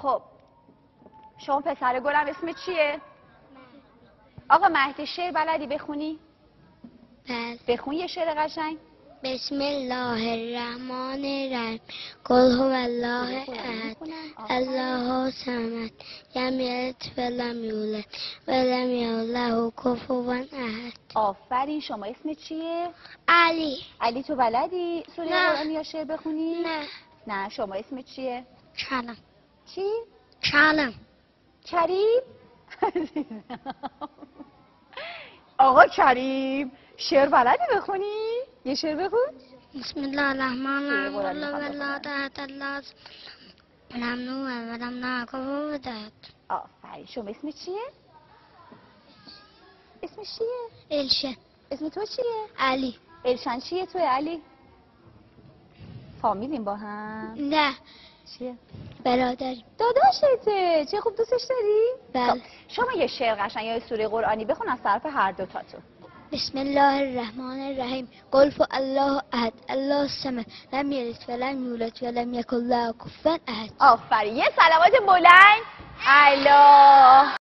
خب شما پسر گلم اسمت چیه؟ آقا مهدی شعر بلدی بخونی؟ بله. بخون یه شعر قشنگ. بسم الله الرحمن الرحیم قل هو الله احد الله الصمد لم یلد ولم یولد ولم یکن له کفوا احد. آفرین. شما اسمت چیه؟ علی. علی تو بلدی سوره قرآنی یا شعر بخونی؟ نه. نه. شما اسمت چیه؟ کلم. چی؟ کلم. کریم. آقا کریم شعر بلدی بخونی؟ یه شعر بخون. بسم الله الرحمن الرحیم قرآن قل هو می‌خوام الله بخونم. احد الله لم یولد ولم یکن له کفوا احد. آفرین. شما اسمت چیه؟ اسمش چیه؟ الشه. اسم تو چیه؟ علی. الشن چیه توی علی؟ فامیلیم با هم؟ نه. چیه؟ برادری. داداشته. چه خوب دوستش داری؟ بله. خب، شما یه شعر قشنگ یا سوره قرآنی بخون از طرف هر دوتاتون. بسم الله الرحمن الرحیم قل هو الله احد الله الصمد لم یلد ولم یولد ولم یکن له کفوا احد. آفرین. یه صلوات بلند. الله